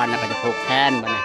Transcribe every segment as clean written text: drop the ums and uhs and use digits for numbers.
านนะก็จะผูกแขนบ้านนี้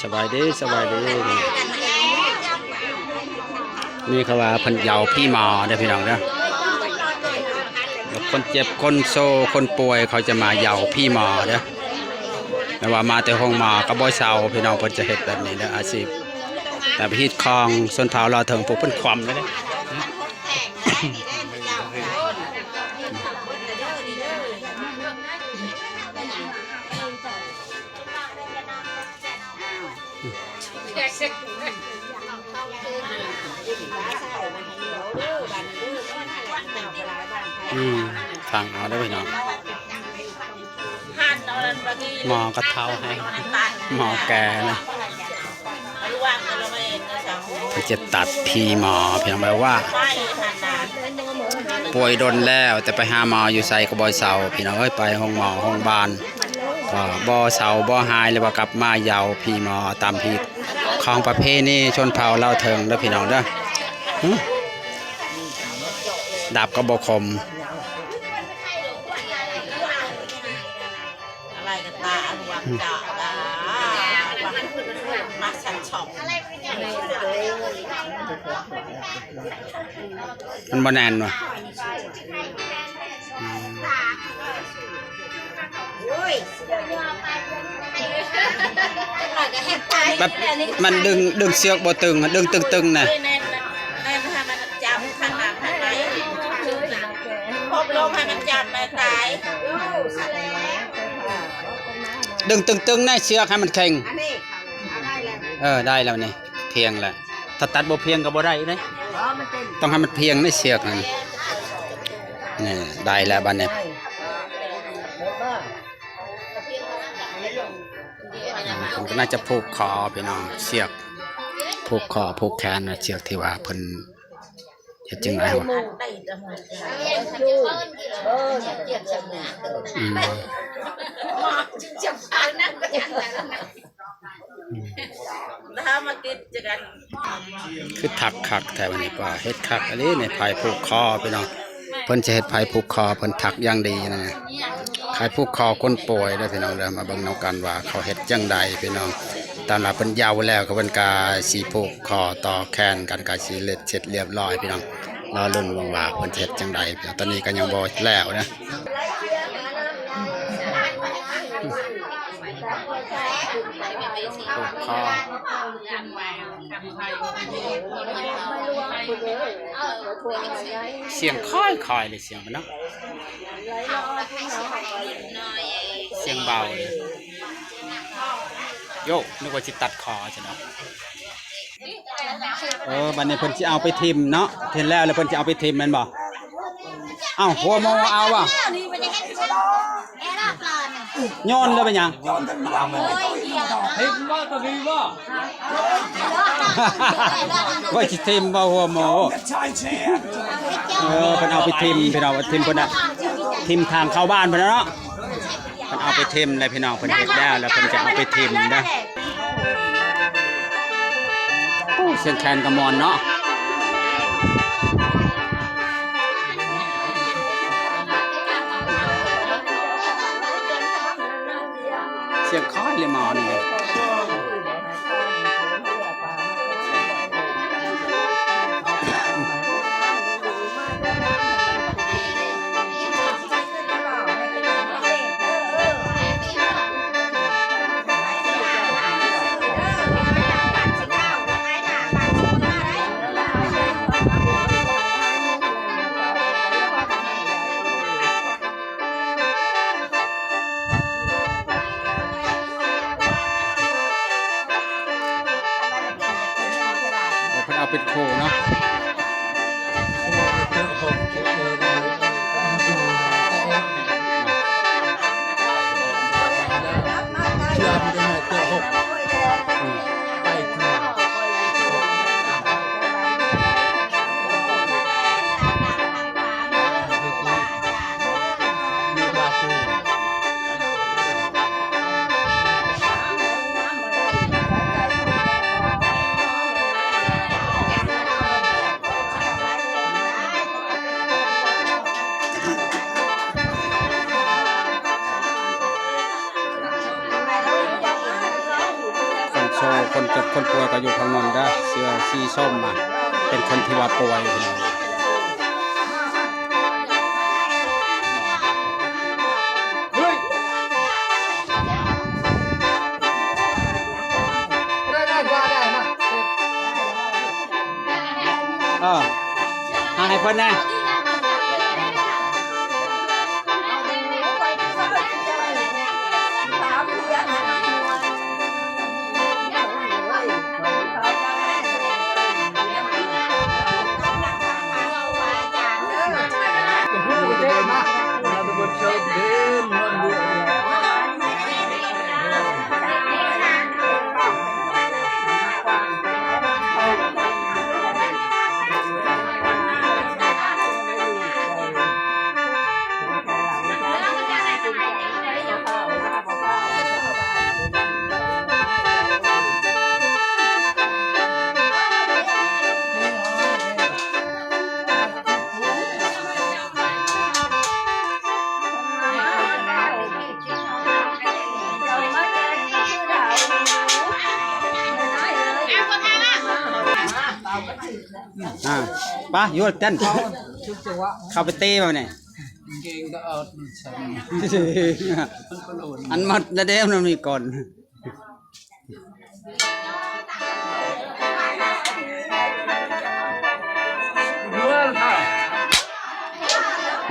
สบายดีสบายดีนี่เขาว่าเพิ่นเหยาพี่หมอเด้อพี่น้องเด้อคนเจ็บคนโซคนป่วยเขาจะมาเหยาพี่หมอเด้อแต่ว่ามาแต่ห้องหมอกับบ่เซาพี่น้องเพิ่นจะเฮ็ดแบบนี้เด้ออาชีพแต่ไปฮิตคลองส้นเท้าเราถึงพวกเพิ่นความเลยเด้ฟังเอาได้พี่น้องหมอกระเท้าให้หมอแกนะเขาจะตัดพีหมอเพียงแบบว่าป่วยดนแล้วแต่ไปหาหมออยู่ใส่กระบอยเสาพี่น้องเอ้ยไปห้องหมอห้องบานบ่เสาบ่หายเลยว่ากลับมาเหยาพีหมอตามพีของประเพณีชนเผ่าเล่าเถิงแล้วพี่น้องเด้อดาบกระบอกคมมันบานแนนวะแบบมันดึงเสือกบ่ตึงดึงตึงน่ะดึงตึงๆน่ะเชือกให้มันแข็งได้แล้วนี่เพียงแหละถ้าตัดบ่เพียงก็บ่ได้เด้ต้องให้มันเพียงในเชือกนั่นนี่ได้แล้วบัดนี้ผมก็น่าจะผูกคอพี่น้องเชือกผูกคอผูกแขนนะเชือกที่ว่าเพิ่นเฮ็ดจังได๋วะคือถักคักแต่วันนี้ป่าเฮ็ดคักอันนี้ในภายผูกคอพี่น้องเพิ่นจะเฮ็ดภายผูกคอเพิ่นถักอย่างดีนะภายผูกคอคนป่วยได้พี่น้องเด้อมาเบิ่งนำกันว่าเขาเฮ็ดจังใดพี่น้องตามหลักเพิ่นยาวแล้วก็เพิ่นกาสีผูกคอต่อแขนกันกาสีเล็ดเสร็จเรียบร้อยพี่น้องรอลุ้นว่าเพิ่นเฮ็ดจังใดตอนนี้ก็ยังบ่แล้วนะผูกคอเสียงค่อยเลยเสียงมันเนาะเสียงเบาเลยโยกนึกว่าจะตัดคอใช่ไหมบัดนี้เพิ่นจะเอาไปทิมเนาะเห็นแล้วเพิ่นจะเอาไปทิมมันบ่หัวโมเอาว่ะย้อนเลยเป็นยังเห็นว่าตัวนี้ว่าจะทิมบ่หัวโมเพิ่นเอาไปทิมพี่น้องทิมเพิ่นน่ะทิมทางเข้าบ้านเพิ่นเนาะเพิ่นเอาไปทิมเลยพี่น้องเพิ่นเฮ็ดแล้วเพิ่นจะเอาไปทิมเด้อเสียงแคนกระมอนเนาะเสียงค่อยเลยหมอนี่ เป็นโคเนาะคนเจ็บคนป่วยก็อยู่ข้างนอกได้เสื้อสีส้มมาเป็นคนที่ว่าป่วยให้เพิ่นนะป้าอยู่เต้นเข้าไปเต้มาเนี่ยอันหมดแล้วเดี๋ยวมันมีก่อน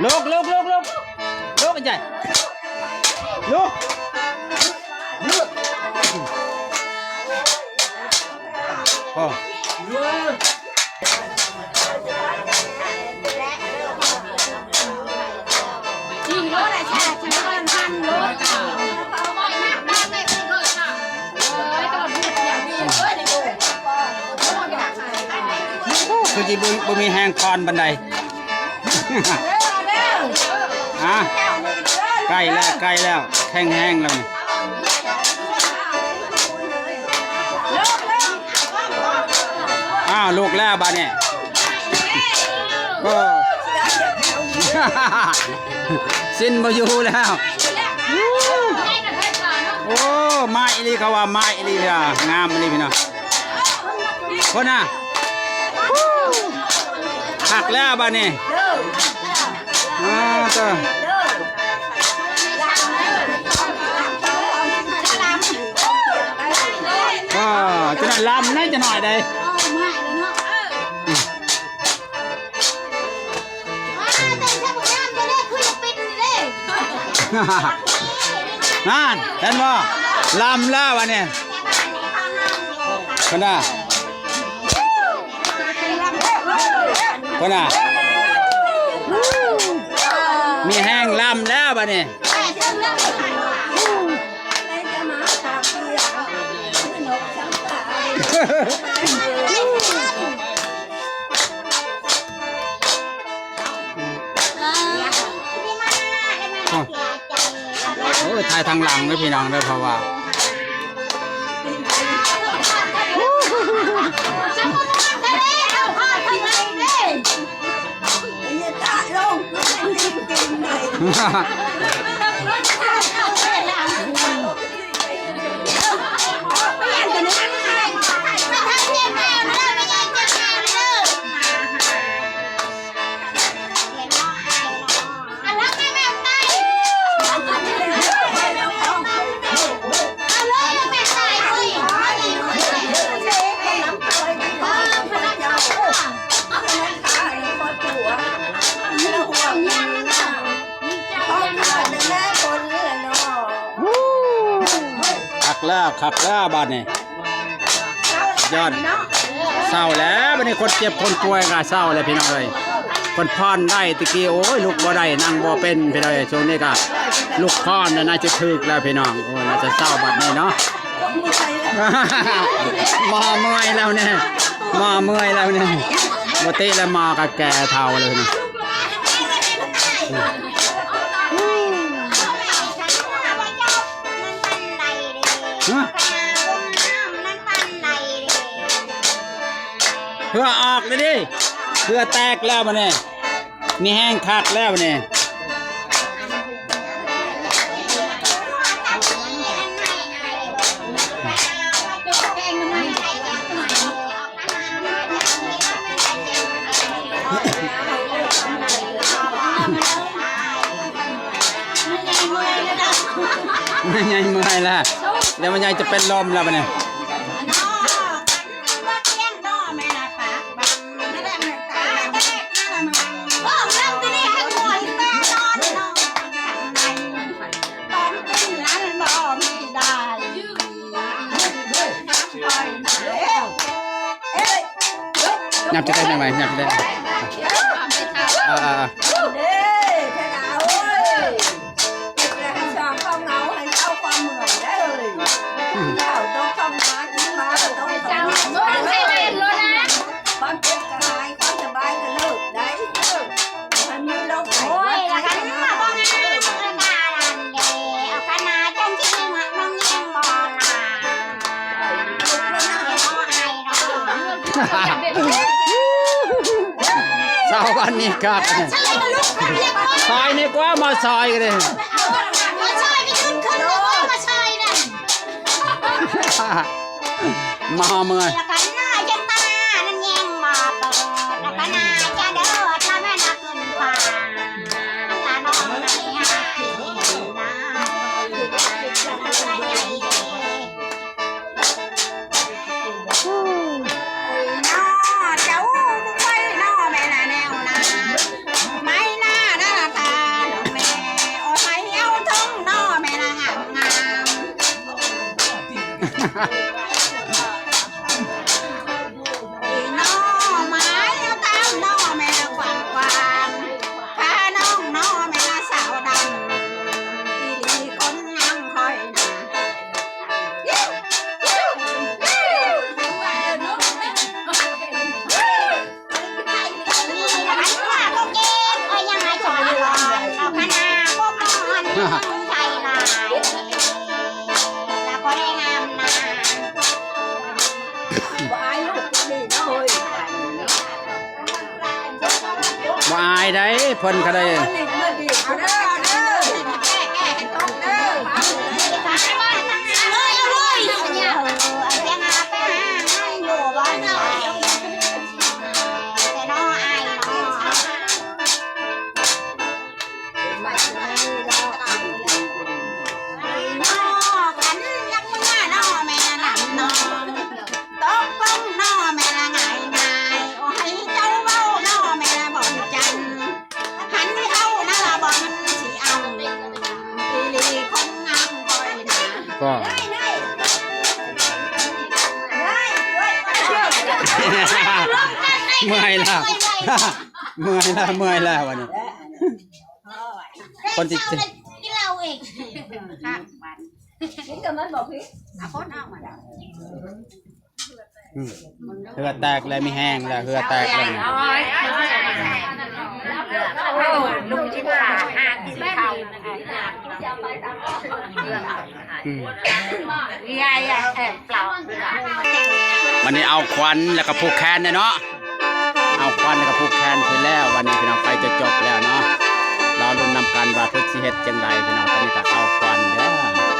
ลูกกันใหญ่ลูกพ่อคือจีบุมีแหงคอนบันไดใกล้แล้วแห้งแล้วลูกแล้วบ้านเนี่ยก็สิ้นมาอยู่แล้วโอ้ไม้นี่เขาว่าไม้นี่เลยงามนี่พี่น้องคนน่ะหักแล้วบ้านนี่ก็จะหน่อยลำนั่นจะหน่อยได้นั่นเห็นบ่ลำแล้ววันนี้คนน่ะมีแห้งลำแล้ววันนี้โอ้ยถ่ายทางหลังเลยพี่น้องเลยเพราะว่าขักแล้วบ้านนี่ยอด เศร้าแล้ววันนี้คนเจ็บคนป่วยก็เศร้าเลยพี่น้องเลยคนพรได้ตะกี้โอ้ยลูกบ่ได้นั่งบ่เป็นพี่น้องช่วงนี้ก็ลูกพรน่าจะถึกแล้วพี่น้องโอ้น่าจะเศร้าบัดนี้เนาะ มาเมื่อยแล้วเนี่ยมาเมื่อยแล้วเนี่ยปกติแล้วมากับแก่เท่าเลยนะเพื่อออกเลยดิเพื่อแตกแล้วมันเนี่ยมีแห้งคักแล้วเนี่ยไม่ไงเมื่อยแล้วเดี๋ยวมันยังจะเป็นลมแล้วมันเนี่ยนับจะได้ไหมนับจะได้สาววันนี้ครับซอยนี่กว่ามาซอยกันเลยมาซอยไม่ขึ้นขึ้นเลยมาซอยเนี่ยมาเมื่อยวายได้เพิ่นก็ได้ก็เมื่อยแล้วเมื่อยแล้วเมื่อยแล้ววันนี้คนจิตใจเหือแตกเลยไม่แห้งแล้วเหือแตกเลยลุงชิบะกินข้าวยายแอบเปล่าวันนี้เอาควันแล้วก็ผูกแขนเนาะเอาควันแล้วก็ผูกแขนคือแล้ววันนี้พี่น้องไปจะจบแล้วเนาะเราลุ้นนำกันว่าทุกสิเฮ็ดจังไรพี่น้องตอนนี้ก็เอาควันเด้อ